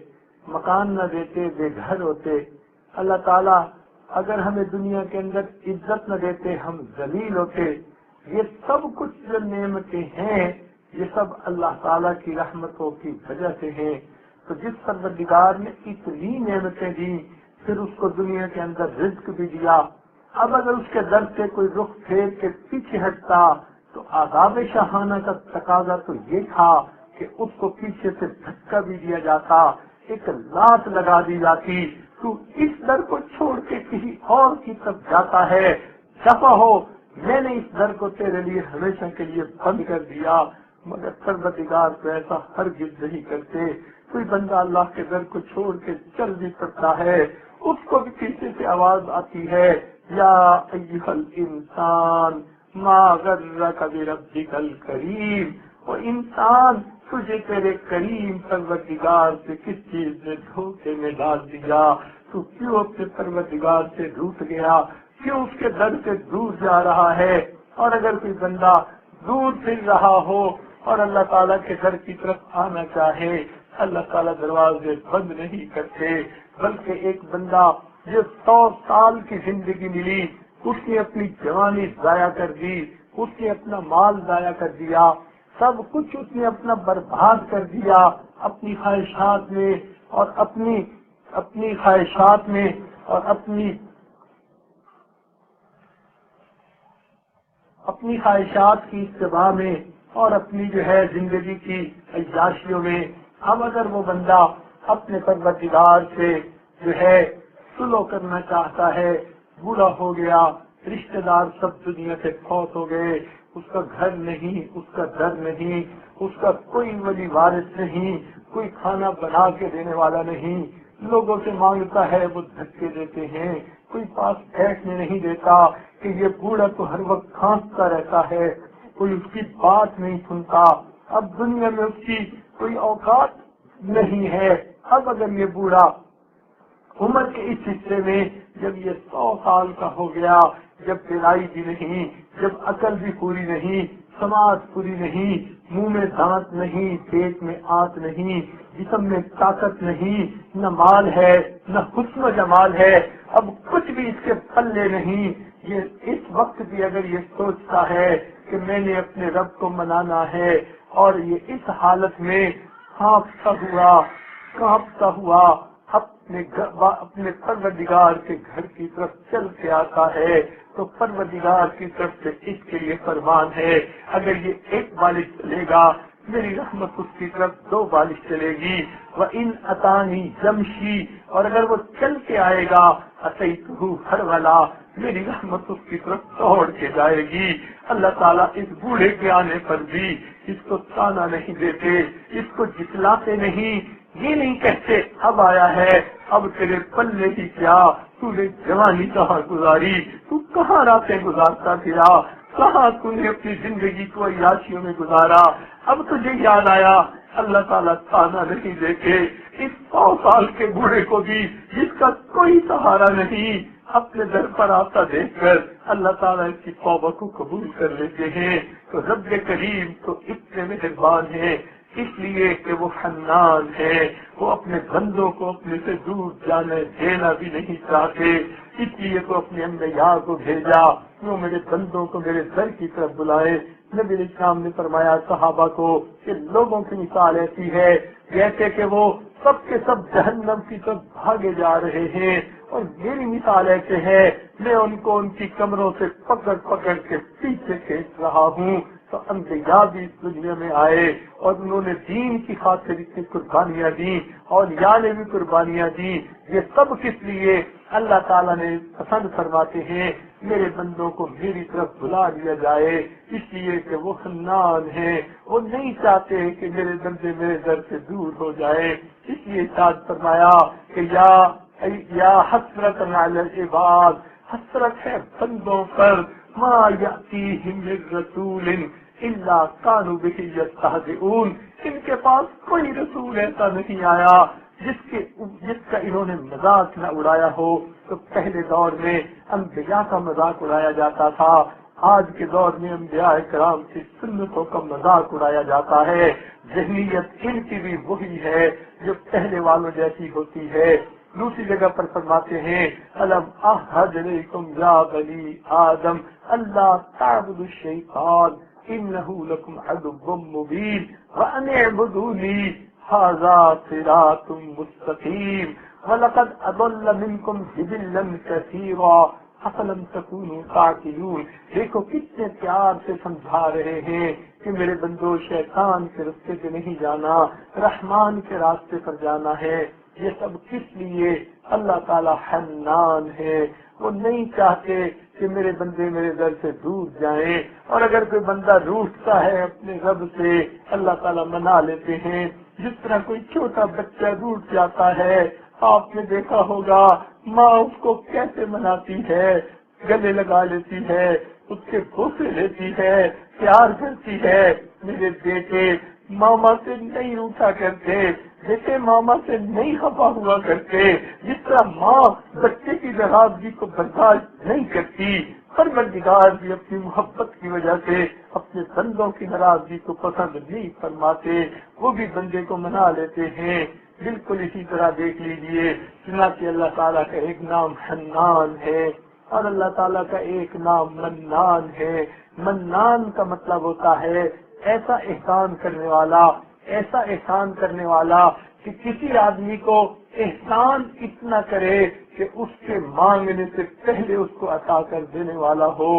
مکان نہ دیتے بے گھر ہوتے، اللہ تعالیٰ اگر ہمیں دنیا کے اندر عزت نہ دیتے ہم ذلیل ہوتے۔ یہ سب کچھ جو نعمتیں ہیں یہ سب اللہ تعالیٰ کی رحمتوں کی وجہ سے ہیں۔ تو جس پروردگار نے اتنی نعمتیں دی، پھر اس کو دنیا کے اندر رزق بھی دیا، اب اگر اس کے در سے کوئی رخ پھیر کے پیچھے ہٹتا تو عذاب شاہانہ کا تقاضا تو یہ تھا کہ اس کو پیچھے سے دھکا بھی دیا جاتا، ایک لات لگا دی جاتی، تو اس در کو چھوڑ کے کسی اور کی طرف جاتا ہے، دفع ہو، میں نے اس در کو تیرے لیے ہمیشہ کے لیے بند کر دیا۔ مگر پروردگار تو ایسا ہرگز نہیں کرتے۔ کوئی بندہ اللہ کے در کو چھوڑ کے چل بھی پڑتا ہے، اس کو بھی پیچھے سے آواز آتی ہے یا ایھا الانسان ما غرک بربک الکریم، وہ انسان تجھے تیرے کریم پروردگار سے کس چیز نے دھوکے میں ڈال دیا، تو کیوں اپنے پروردگار سے روٹھ گیا، کیوں اس کے در سے دور جا رہا ہے۔ اور اگر کوئی بندہ دور پھر رہا ہو اور اللہ تعالیٰ کے گھر کی طرف آنا چاہے، اللہ تعالیٰ دروازے بند نہیں کرتے، بلکہ ایک بندہ جو 100 سال کی زندگی ملی، اس نے اپنی جوانی ضائع کر دی، اس نے اپنا مال ضائع کر دیا، سب کچھ اس نے اپنا برباد کر دیا اپنی خواہشات میں اور اپنی خواہشات میں اور اپنی خواہشات کی اتباع میں اور اپنی جو ہے زندگی کی عیاشیوں میں۔ اب اگر وہ بندہ اپنے پروردگار سے جو ہے صلح کرنا چاہتا ہے، بوڑھا ہو گیا، رشتہ دار سب دنیا سے فوت ہو گئے، اس کا گھر نہیں، اس کا در نہیں، اس کا کوئی ولی وارث نہیں، کوئی کھانا بنا کے دینے والا نہیں، لوگوں سے مانگتا ہے وہ دھکے دیتے ہیں، کوئی پاس بیٹھنے نہیں دیتا کہ یہ بوڑھا تو ہر وقت کھانستا رہتا ہے، کوئی اس کی بات نہیں سنتا، اب دنیا میں اس کی کوئی اوقات نہیں ہے۔ اب اگر یہ بوڑھا عمر کے اس حصے میں جب یہ 100 سال کا ہو گیا، جب دلائی بھی نہیں، جب عقل بھی پوری نہیں، سماعت پوری نہیں، منہ میں دانت نہیں، پیٹ میں آنت نہیں، جسم میں طاقت نہیں، نہ مال ہے نہ حسن و جمال ہے، اب کچھ بھی اس کے پلے نہیں، یہ اس وقت بھی اگر یہ سوچتا ہے کہ میں نے اپنے رب کو منانا ہے اور یہ اس حالت میں کانپتا ہوا اپنے پروردگار کے گھر کی طرف چل کے آتا ہے، تو پروردگار کی طرف سے اس کے لیے فرمان ہے، اگر یہ ایک بالش چلے گا میری رحمت اس کی طرف 2 بالش چلے گی، وَإِنْ أَتَانِي يَمْشِي، اور اگر وہ چل کے آئے گا أَتَيْتُهُ هَرْوَلًا، میری رحمت اس کی طرف دوڑ کے جائے گی۔ اللہ تعالیٰ اس بوڑھے کے آنے پر بھی اس کو تانا نہیں دیتے، اس کو جتلاتے نہیں، یہ نہیں کہتے اب آیا ہے اب تیرے پلے ہی کیا، تو نے جوانی کہاں گزاری، تو کہاں راتیں گزارتا پھرا، کہاں تو نے اپنی زندگی کو عیاشیوں میں گزارا، اب تجھے یاد آیا۔ اللہ تعالیٰ تانا نہیں دیتے اس 100 سال کے بوڑھے کو بھی جس کا کوئی سہارا نہیں، اپنے در پر آتا دیکھ کر اللہ تعالیٰ اس کی توبہ کو قبول کر لیتے ہیں۔ تو رب کریم تو اتنے مہربان ہیں، اس لیے کہ وہ حنان ہے، وہ اپنے بندوں کو اپنے سے دور جانے دینا بھی نہیں چاہتے، اس لیے تو اپنے انبیاء کو بھیجا وہ میرے بندوں کو میرے در کی طرف بلائے۔ نبی اسلام نے فرمایا صحابہ کو کہ لوگوں کی مثال ایسی ہے جیسے کہ وہ سب کے سب جہنم کی طرف بھاگے جا رہے ہیں، اور میری مثال ایسے ہے میں ان کو ان کی کمروں سے پکڑ پکڑ کے پیچھے کھینچ رہا ہوں۔ تو انبیاء بھی اس دنیا میں آئے اور انہوں نے دین کی خاطر اتنی قربانیاں دی، اولیاء نے بھی قربانیاں دی، یہ سب کس لیے اللہ تعالیٰ نے پسند فرماتے ہیں میرے بندوں کو میری طرف بلا لیا جائے، اس لیے کہ وہ حنان ہیں، وہ نہیں چاہتے کہ میرے بندے میرے در سے دور ہو جائے۔ اس لیے ارشاد فرمایا کہ یا حسرت علی العباد، حسرت ہے بندوں پر، ما یأتیہم من رسول الا کانوا بہ یستہزئون، ان کے پاس کوئی رسول ایسا نہیں آیا جس کا انہوں نے مذاق نہ اڑایا ہو۔ تو پہلے دور میں انبیاء کا مذاق اڑایا جاتا تھا، آج کے دور میں انبیاء کرام کی سنتوں کا مذاق اڑایا جاتا ہے۔ ذہنیت ان کی بھی وہی ہے جو پہلے والوں جیسی ہوتی ہے۔ دوسری جگہ پر فرماتے ہیں الم اعہد الیکم یا بنی آدم اللہ تعبدوا الشیطان انہ لکم عدو مبین وان اعبدونی ھذا صراط مستقیم ولقد اضل منکم جبلا کثیرا افلم تکونوا تعقلون۔ دیکھو کتنے پیار سے سمجھا رہے ہیں کہ میرے بندو شیطان کے راستے پہ نہیں جانا، رحمان کے راستے پر جانا ہے۔ یہ سب کس لیے؟ اللہ تعالیٰ حنان ہے، وہ نہیں چاہتے کہ میرے بندے میرے در سے دور جائیں، اور اگر کوئی بندہ روٹتا ہے اپنے رب سے اللہ تعالیٰ منا لیتے ہیں، جس طرح کوئی چھوٹا بچہ روٹ جاتا ہے آپ نے دیکھا ہوگا ماں اس کو کیسے مناتی ہے، گلے لگا لیتی ہے، اس کے بوسے لیتی ہے، پیار کرتی ہے۔ میرے بیٹے ماما سے نہیں روٹا کرتے، بیٹے ماما سے نہیں خفا ہوا کرتے، جس طرح ماں بچے کی ناراضگی کو برداشت نہیں کرتی، پروردگار بھی اپنی محبت کی وجہ سے اپنے بندوں کی ناراضگی کو پسند نہیں فرماتے، وہ بھی بندے کو منا لیتے ہیں۔ بالکل اسی طرح دیکھ لیجئے، چنانچہ اللہ تعالیٰ کا ایک نام حنان ہے اور اللہ تعالیٰ کا ایک نام منان ہے۔ منان کا مطلب ہوتا ہے ایسا احسان کرنے والا، ایسا احسان کرنے والا کہ کسی آدمی کو احسان اتنا کرے کہ اس کے مانگنے سے پہلے اس کو عطا کر دینے والا ہو،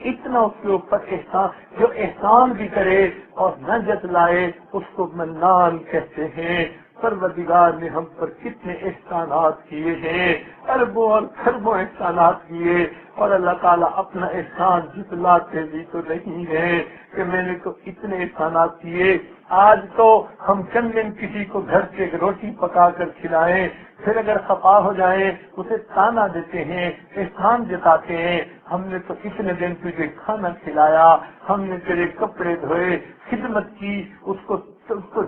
اتنا اس کے اوپر احسان، جو احسان بھی کرے اور نہ جتلائے اس کو منان کہتے ہیں۔ پروردگار نے ہم پر کتنے احسانات کیے ہیں، اربوں اور خربوں احسانات کیے، اور اللہ تعالیٰ اپنا احسان جتلاتے بھی تو نہیں ہے کہ میں نے تو اتنے احسانات کیے۔ آج تو ہم چند دن کسی کو گھر سے روٹی پکا کر کھلائیں، پھر اگر خفا ہو جائیں اسے تانا دیتے ہیں، احسان جتاتے ہیں، ہم نے تو اتنے دن تجھے کھانا کھلایا، ہم نے تیرے کپڑے دھوئے، خدمت کی، اس کو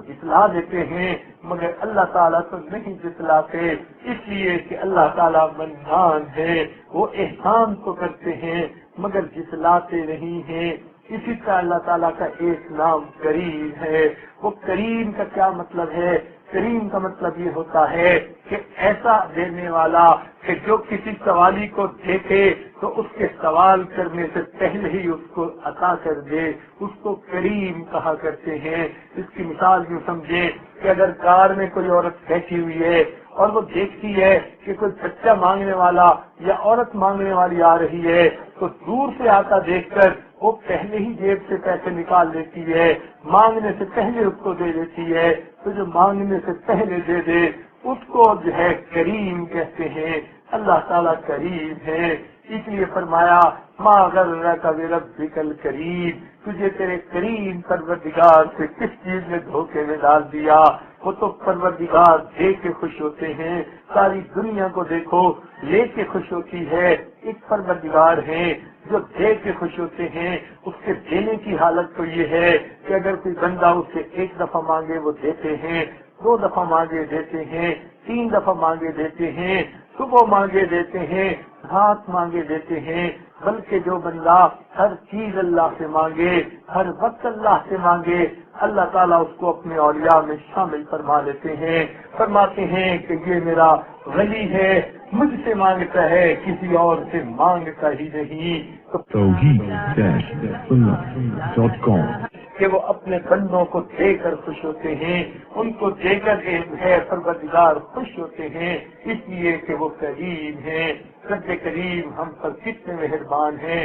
جتلا دیتے ہیں، مگر اللہ تعالیٰ تو نہیں جتلاتے، اس لیے کہ اللہ تعالیٰ منان ہے، وہ احسان تو کرتے ہیں مگر جتلاتے نہیں ہیں۔ اسی طرح اللہ تعالیٰ کا ایک نام کریم ہے۔ وہ کریم کا کیا مطلب ہے؟ کریم کا مطلب یہ ہوتا ہے کہ ایسا دینے والا کہ جو کسی سوالی کو دیکھے تو اس کے سوال کرنے سے پہلے ہی اس کو عطا کر دے، اس کو کریم کہا کرتے ہیں۔ اس کی مثال یوں سمجھے کہ اگر کار میں کوئی عورت بیٹھی ہوئی ہے اور وہ دیکھتی ہے کہ کوئی بچہ مانگنے والا یا عورت مانگنے والی آ رہی ہے تو دور سے آتا دیکھ کر وہ پہلے ہی جیب سے پیسے نکال لیتی ہے، مانگنے سے پہلے اس کو دے دیتی ہے، تو جو مانگنے سے پہلے دے دے اس کو جو ہے کریم کہتے ہیں۔ اللہ تعالیٰ کریم ہے، اس لیے فرمایا ما غرک بربک الکریم، تجھے تیرے کریم پروردگار سے کس چیز میں دھوکے میں ڈال دیا؟ وہ تو پروردگار دے کے خوش ہوتے ہیں، ساری دنیا کو دیکھو لے کے خوش ہوتی ہے، ایک پروردگار ہے جو دے کے خوش ہوتے ہیں۔ اس کے دینے کی حالت تو یہ ہے کہ اگر کوئی بندہ اس سے ایک دفعہ مانگے وہ دیتے ہیں، 2 دفعہ مانگے دیتے ہیں، 3 دفعہ مانگے دیتے ہیں، صبح مانگے دیتے ہیں، رات مانگے دیتے ہیں، بلکہ جو بندہ ہر چیز اللہ سے مانگے، ہر وقت اللہ سے مانگے، اللہ تعالیٰ اس کو اپنے اولیاء میں شامل فرما لیتے ہیں، فرماتے ہیں کہ یہ میرا ولی ہے، مجھ سے مانگتا ہے، کسی اور سے مانگتا ہی نہیں۔ توحید-sunnah.com کہ وہ اپنے بندوں کو دے کر خوش ہوتے ہیں، ان کو دے کر ہے پروردگار خوش ہوتے ہیں، اس لیے کہ وہ کریم ہیں۔ رب کریم ہم پر کتنے مہربان ہیں،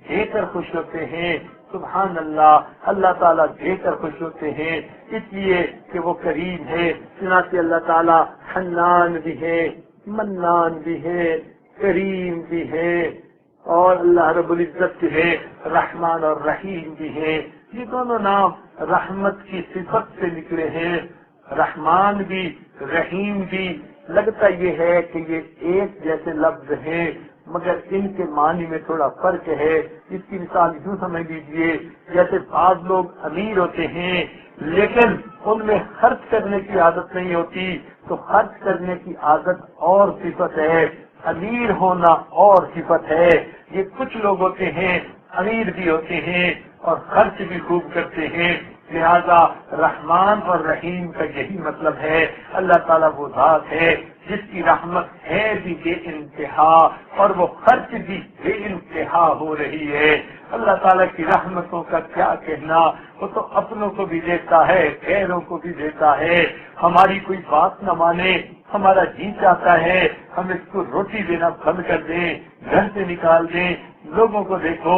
دے کر خوش ہوتے ہیں۔ سبحان اللہ، اللہ تعالیٰ دے کر خوش ہوتے ہیں، اس لیے کہ وہ کریم ہے۔ چنانچہ اللہ تعالیٰ حنان بھی ہے، منان بھی ہے، کریم بھی ہے، اور اللہ رب العزت جو ہے رحمان اور رحیم بھی ہے۔ یہ دونوں نام رحمت کی صفت سے نکلے ہیں، رحمان بھی رحیم بھی۔ لگتا یہ ہے کہ یہ ایک جیسے لفظ ہیں مگر ان کے معنی میں تھوڑا فرق ہے۔ اس کی مثال یوں سمجھ لیجیے، جیسے بعض لوگ امیر ہوتے ہیں لیکن ان میں خرچ کرنے کی عادت نہیں ہوتی، تو خرچ کرنے کی عادت اور صفت ہے، امیر ہونا اور صفت ہے۔ یہ کچھ لوگ ہوتے ہیں امیر بھی ہوتے ہیں اور خرچ بھی خوب کرتے ہیں، لہذا رحمان اور رحیم کا یہی مطلب ہے۔ اللہ تعالیٰ وہ ذات ہے جس کی رحمت ہے بھی بے انتہا اور وہ خرچ بھی بے انتہا ہو رہی ہے۔ اللہ تعالیٰ کی رحمتوں کا کیا کہنا، وہ تو اپنوں کو بھی دیتا ہے، غیروں کو بھی دیتا ہے۔ ہماری کوئی بات نہ مانے، ہمارا جی چاہتا ہے ہم اس کو روٹی دینا بند کر دیں، گھر سے نکال دیں۔ لوگوں کو دیکھو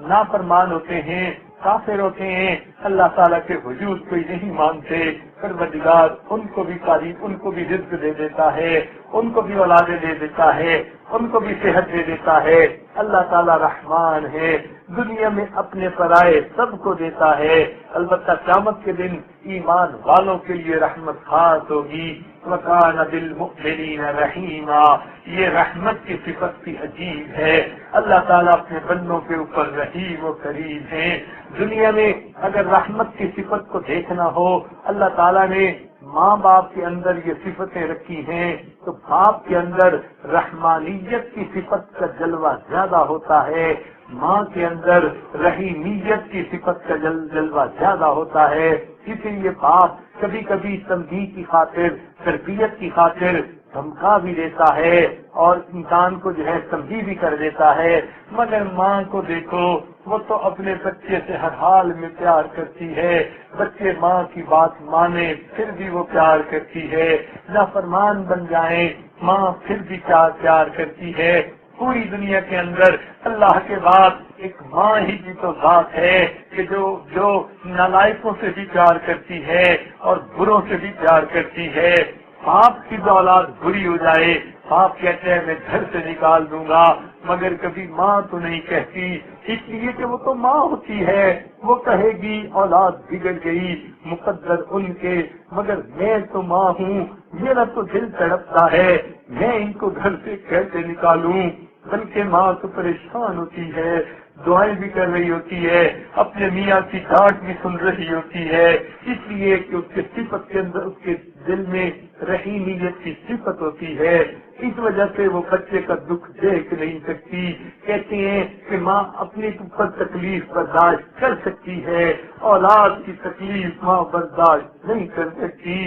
نافرمان ہوتے ہیں، کافر ہوتے ہیں، اللہ تعالیٰ کے وجود کو ہی نہیں مانتے، پروردگار ان کو بھی تعریف، ان کو بھی رزق دے دیتا ہے، ان کو بھی اولادیں دے دیتا ہے، ان کو بھی صحت دے دیتا ہے۔ اللہ تعالیٰ رحمان ہے، دنیا میں اپنے پرائے سب کو دیتا ہے، البتہ قیامت کے دن ایمان والوں کے لیے رحمت خاص ہوگی۔ وَكَانَ بِالْمُؤْمِنِينَ رَحِيمًا، یہ رحمت کی صفت بھی عجیب ہے۔ اللہ تعالیٰ اپنے بندوں کے اوپر رحیم و کریم ہے۔ دنیا میں اگر رحمت کی صفت کو دیکھنا ہو، اللہ تعالیٰ نے ماں باپ کے اندر یہ صفتیں رکھی ہیں، تو باپ کے اندر رحمانیت کی صفت کا جلوہ زیادہ ہوتا ہے، ماں کے اندر رحیمیت کی صفت کا جلوہ زیادہ ہوتا ہے۔ اسی لیے باپ کبھی کبھی تنبیہ کی خاطر، تربیت کی خاطر دھمکا بھی دیتا ہے اور انسان کو جو ہے تنبیہ بھی کر دیتا ہے، مگر ماں کو دیکھو، وہ تو اپنے بچے سے ہر حال میں پیار کرتی ہے، بچے ماں کی بات مانے پھر بھی وہ پیار کرتی ہے، نافرمان بن جائیں ماں پھر بھی پیار کرتی ہے۔ پوری دنیا کے اندر اللہ کے بعد ایک ماں ہی کی تو ذات ہے کہ جو نالائقوں سے بھی پیار کرتی ہے اور بروں سے بھی پیار کرتی ہے۔ باپ کی اولاد بری ہو جائے، باپ کہتے ہیں میں گھر سے نکال دوں گا، مگر کبھی ماں تو نہیں کہتی، اس لیے کہ وہ تو ماں ہوتی ہے، وہ کہے گی اولاد بگڑ گئی، مقدر ان کے، مگر میں تو ماں ہوں، میرا تو دل تڑپتا ہے، میں ان کو گھر سے کیسے نکالوں۔ بلکہ ماں تو پریشان ہوتی ہے، دعائیں بھی کر رہی ہوتی ہے، اپنے میاں کی ڈانٹ بھی سن رہی ہوتی ہے، اس لیے کہ اس کے صفت کے اندر، اس کے دل میں رحیمیت کی صفت ہوتی ہے، اس وجہ سے وہ بچے کا دکھ دیکھ نہیں سکتی۔ کہتے ہیں کہ ماں اپنی اوپر تکلیف برداشت کر سکتی ہے، اولاد کی تکلیف ماں برداشت نہیں کر سکتی،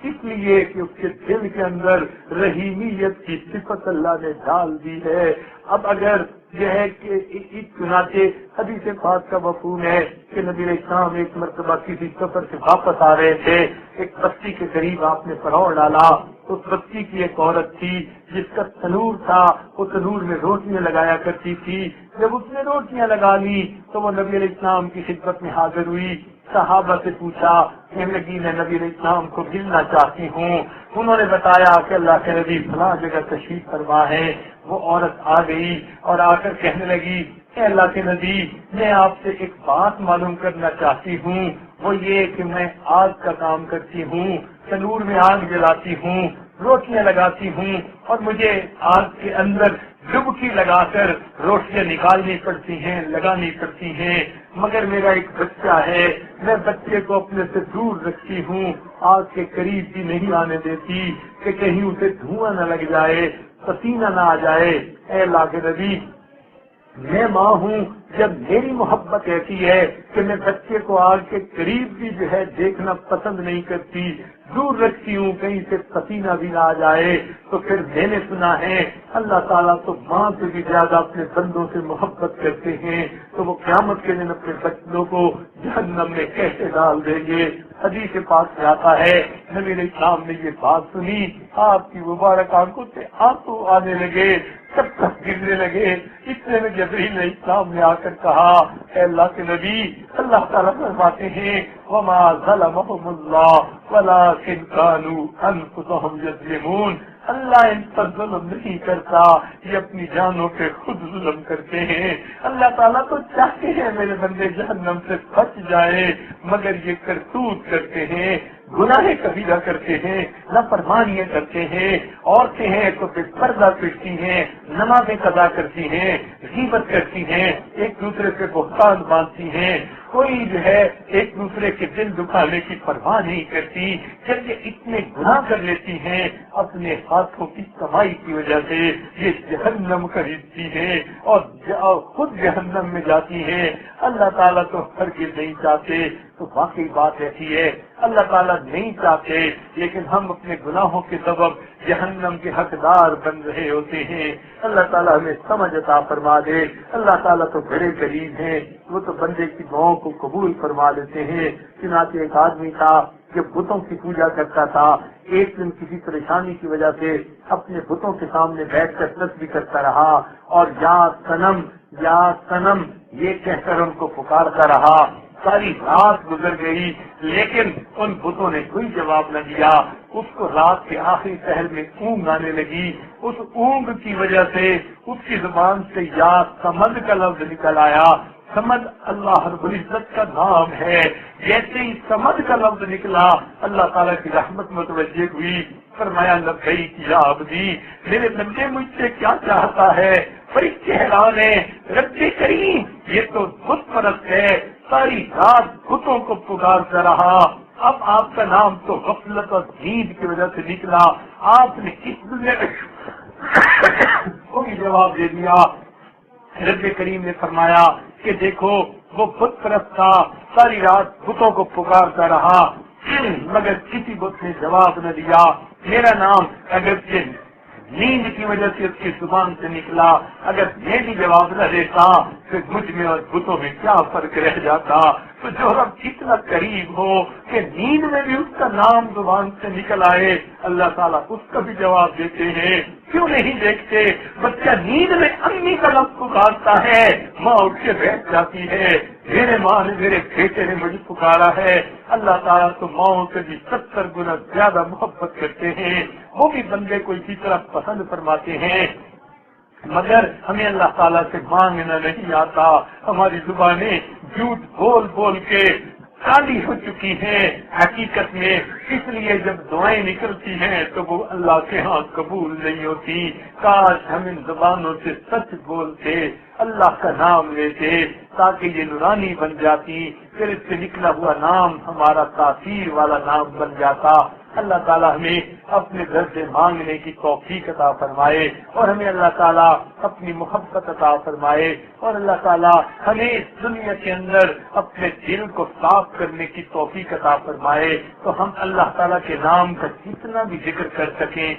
اس لیے کہ اس کے دل کے اندر رحیمیت کی صفت اللہ نے ڈال دی ہے۔ اب اگر یہ ہے کہ اس چنانچہ حدیث پاک کا مفہوم ہے کہ نبی علیہ السلام ایک مرتبہ کسی سفر سے واپس آ رہے تھے، ایک بستی کے قریب آپ نے پڑاؤ ڈالا، اس بستی کی ایک عورت تھی جس کا تنور تھا، وہ تنور میں روٹیاں لگایا کرتی تھی، جب اس نے روٹیاں لگا لی تو وہ نبی علیہ السلام کی خدمت میں حاضر ہوئی، صحابہ سے پوچھا، کہنے لگی میں نبی علیہ السلام کو ملنا چاہتی ہوں۔ انہوں نے بتایا کہ اللہ کے نبی فلاں جگہ تشریف فرما ہے۔ وہ عورت آ گئی اور آ کر کہنے لگی، اے اللہ کے نبی، میں آپ سے ایک بات معلوم کرنا چاہتی ہوں، وہ یہ کہ میں آگ کا کام کرتی ہوں، تنور میں آگ جلاتی ہوں، روٹیاں لگاتی ہوں، اور مجھے آگ کے اندر ڈبکی لگا کر روٹیاں نکالنی پڑتی ہیں، لگانی پڑتی ہیں، مگر میرا ایک بچہ ہے، میں بچے کو اپنے سے دور رکھتی ہوں، آگ کے قریب بھی نہیں آنے دیتی کہ کہیں اسے دھواں نہ لگ جائے، پسینہ نہ آ جائے۔ اے اللہ کے نبی، میں ماں ہوں، جب میری محبت ایسی ہے کہ میں بچے کو آگ کے قریب بھی جو ہے دیکھنا پسند نہیں کرتی، دور رکھتی ہوں کہیں سے پسینہ بھی نہ آ جائے، تو پھر میں نے سنا ہے اللہ تعالیٰ تو ماں سے بھی زیادہ اپنے بندوں سے محبت کرتے ہیں، تو وہ قیامت کے دن اپنے بچوں کو جہنم میں کیسے ڈال دیں گے۔ حدیث پاک سے آتا ہے نبی علیہ السلام نے یہ بات سنی، آپ کی مبارک آنکھوں سے آنسو آنے لگے، سب تک گرنے لگے۔ اتنے میں جبرائیل علیہ السلام نے آ کر کہا، اے اللہ کے نبی، اللہ تعالیٰ فرماتے ہیں وما ظلمهم اللہ ولکن كانوا انفسهم یظلمون، اللہ ان پر ظلم نہیں کرتا، یہ اپنی جانوں پہ خود ظلم کرتے ہیں۔ اللہ تعالیٰ تو چاہتے ہیں میرے بندے جہنم سے بچ جائے، مگر یہ کرتوت کرتے ہیں، گناہ کبیرہ کرتے ہیں، نافرمانیاں کرتے ہیں، عورتیں ہیں تو بے پردہ پھرتی ہیں، نمازیں قضا کرتی ہیں، غیبت کرتی ہیں، ایک دوسرے سے بہتان باندھتی ہیں، کوئی جو ہے ایک دوسرے کے دل دکھانے کی پرواہ نہیں کرتی۔ جب یہ اتنے گناہ کر لیتی ہیں اپنے ہاتھوں کی کمائی کی وجہ سے، یہ جہنم خریدتی ہیں اور خود جہنم میں جاتی ہیں۔ اللہ تعالیٰ تو ہرگز نہیں چاہتے، تو واقعی بات ایسی ہے اللہ تعالیٰ نہیں چاہتے، لیکن ہم اپنے گناہوں کے سبب جہنم کے حقدار بن رہے ہوتے ہیں۔ اللہ تعالیٰ ہمیں سمجھ عطا فرما دے۔ اللہ تعالیٰ تو بڑے قریب ہیں، وہ تو بندے کی دعاؤں کو قبول فرما لیتے ہیں۔ چنانچہ ایک آدمی تھا جو بتوں کی پوجا کرتا تھا، ایک دن کسی پریشانی کی وجہ سے اپنے بتوں کے سامنے بیٹھ کر تسبیح کرتا رہا اور یا صنم یہ کہہ کر ان کو پکارتا رہا۔ ساری رات گزر گئی لیکن ان بتوں نے کوئی جواب نہ دیا. اس کو رات کے آخری پہر میں اونگ آنے لگی. اس اونگ کی وجہ سے اس کی زبان سے یا سمد کا لفظ نکل آیا. سمد اللہ رب العزت کا نام ہے. جیسے ہی سمد کا لفظ نکلا اللہ تعالیٰ کی رحمت متوجہ ہوئی. فرمایا لبیک یا عبدی، میرے بندے مجھ سے کیا چاہتا ہے؟ بڑی حیران ہے. رب کریم یہ تو بت پرست ہے، ساری رات بتوں کو پکارتا رہا. اب آپ کا نام تو غفلت اور نیند کی وجہ سے نکلا. آپ نے اس دنیا کو بھی جواب دے دیا. رب کریم نے فرمایا کہ دیکھو وہ بت پرست تھا، ساری رات بتوں کو پکارتا رہا مگر کسی بت نے جواب نہ دیا. میرا نام اگرچہ نیند کی وجہ سے اس کی زبان سے نکلا، اگر میں بھی جواب نہ دیتا پھر مجھ میں اور بتوں میں کیا فرق رہ جاتا. تو جو رب اتنا قریب ہو کہ نیند میں بھی اس کا نام زبان سے نکل آئے، اللہ تعالیٰ اس کا بھی جواب دیتے ہیں. کیوں نہیں دیکھتے؟ بچہ نیند میں امی کا لفظ پکارتا ہے، ماں اٹھ کے بیٹھ جاتی ہے، میرے ماں نے میرے بیٹے نے مجھے پکارا ہے. اللہ تعالیٰ تو ماؤں سے بھی 70 گنا زیادہ محبت کرتے ہیں. وہ بھی بندے کو اسی طرح پسند فرماتے ہیں. مگر ہمیں اللہ تعالیٰ سے مانگنا نہیں آتا. ہماری زبانیں جھوٹ بول بول کے کالی ہو چکی ہیں حقیقت میں. اس لیے جب دعائیں نکلتی ہیں تو وہ اللہ کے ہاں قبول نہیں ہوتی. کاش ہم ان زبانوں سے سچ بولتے، اللہ کا نام لیتے تاکہ یہ نورانی بن جاتی، پھر اس سے نکلا ہوا نام ہمارا تاثیر والا نام بن جاتا. اللہ تعالیٰ ہمیں اپنے گھر سے مانگنے کی توفیق عطا فرمائے اور ہمیں اللہ تعالیٰ اپنی محبت عطا فرمائے اور اللہ تعالیٰ ہمیں اس دنیا کے اندر اپنے دل کو صاف کرنے کی توفیق عطا فرمائے تو ہم اللہ تعالیٰ کے نام کا جتنا بھی ذکر کر سکیں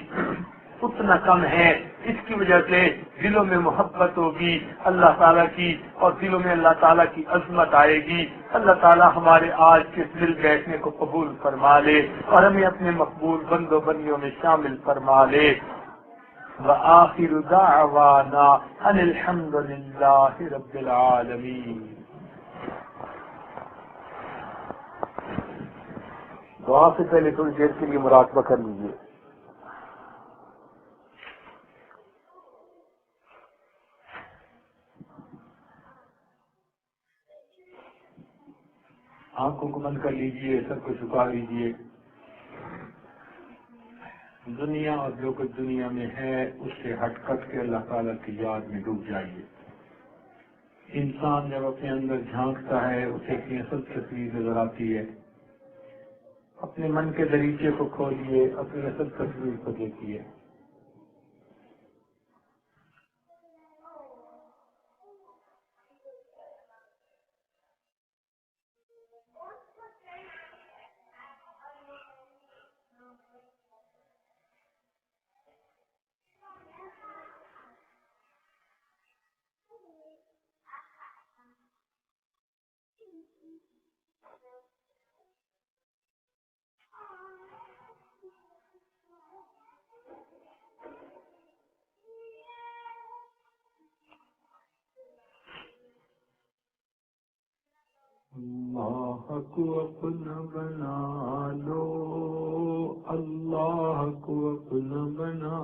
اتنا کم ہے. اس کی وجہ سے دلوں میں محبت ہوگی اللہ تعالیٰ کی اور دلوں میں اللہ تعالیٰ کی عظمت آئے گی. اللہ تعالیٰ ہمارے آج کے مل بیٹھنے کو قبول فرما لے اور ہمیں اپنے مقبول بندوں بندیوں میں شامل فرما لے. وآخر دعوانا ان الحمد للہ رب العالمین. دعا سے پہلے تھوڑی دیر کے لیے مراقبہ کر لیجیے. آنکھوں کو بند کر لیجیے، سب کو جھکا لیجیے. دنیا اور جو کچھ دنیا میں ہے اس سے ہٹ کٹ کے اللہ تعالیٰ کی یاد میں ڈوب جائیے. انسان جب اپنے اندر جھانکتا ہے اسے اپنی اصل تصویر نظر آتی ہے. اپنے من کے دریچے کو کھولیے، اپنی اصل تصویر کو دیکھیے. اللہ کو اپنا بنا لو، اللہ کو اپنا بنا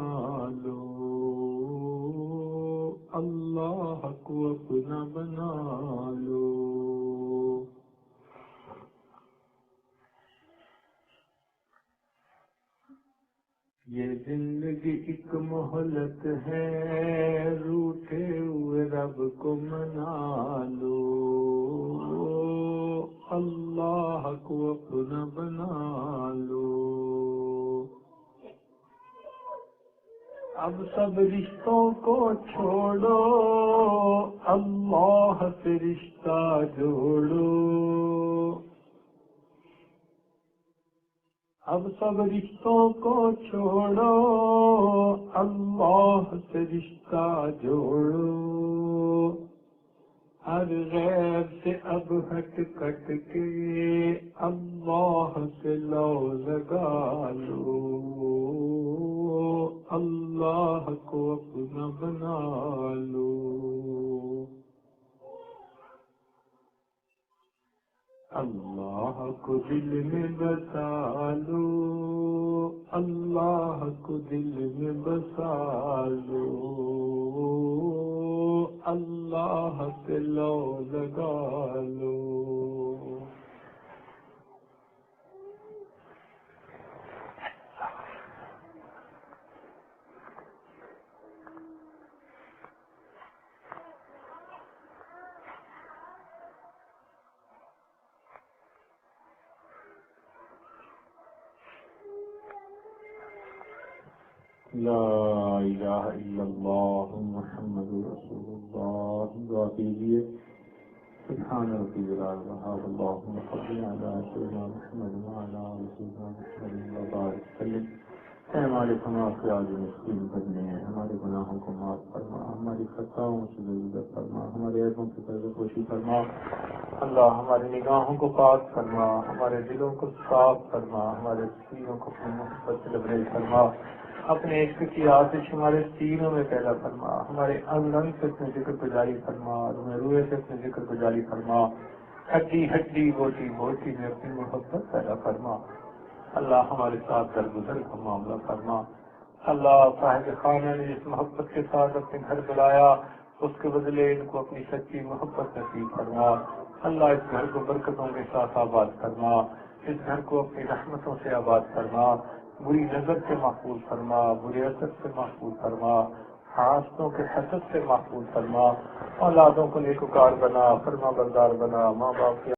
لو، اللہ کو اپنا بنا لو. یہ زندگی ایک مہلت ہے، روٹھے ہوئے رب کو منا لو، اللہ کو اپنا بنا لو. اب سب رشتوں کو چھوڑو، اللہ سے رشتہ جوڑو. اب سب رشتوں کو چھوڑو، اللہ سے رشتہ جوڑو. ہر غیر سے اب ہٹ کٹ کے اللہ سے لو لگا لو، اللہ کو اپنا بنا لو. اللہ کو دل میں بسا لو، اللہ کو دل میں بسا لو، اللہ سے لو لگا لو۔ لا الہ الا اللہ محمد رسول اللہ۔ دعا کیجیے۔ سبحان ربی العظیم اللہم صل علی سیدنا محمد وعلی آل سیدنا محمد وبارک وسلم۔ اے ہمارے گناہ کے عالی مسکین بننے، ہمارے گناہوں کو معاف فرما، ہماری خطاؤں سے درگزر فرما، ہمارے عیبوں کی پردہ پوشی فرما۔ اللہ ہماری نگاہوں کو پاک فرما، ہمارے دلوں کو صاف فرما، ہمارے سینوں کو اپنی محبت سے لبریز فرما، اپنے عشق کی آتش ہمارے سینوں میں پیدا فرما، ہمارے انگ انگ سے اپنے ذکر کو جاری فرما، روئے روئے سے اپنے ذکر کو جاری فرما، ہڈی ہڈی بوٹی بوٹی میں اپنی محبت پیدا فرما۔ اللہ ہمارے ساتھ درگزر کا معاملہ فرما۔ اللہ صاحب خانہ نے جس محبت کے ساتھ اپنے گھر بلایا، اس کے بدلے ان کو اپنی سچی محبت نصیب فرما۔ اللہ اس گھر کو برکتوں کے ساتھ آباد فرما، اس گھر کو اپنی رحمتوں سے آباد فرما، بری نظر سے محفوظ فرما، برے اثر سے محفوظ فرما، حاسدوں کے حسد سے محفوظ فرما، اولادوں کو نیکوکار بنا، فرما بردار بنا، ماں باپ کے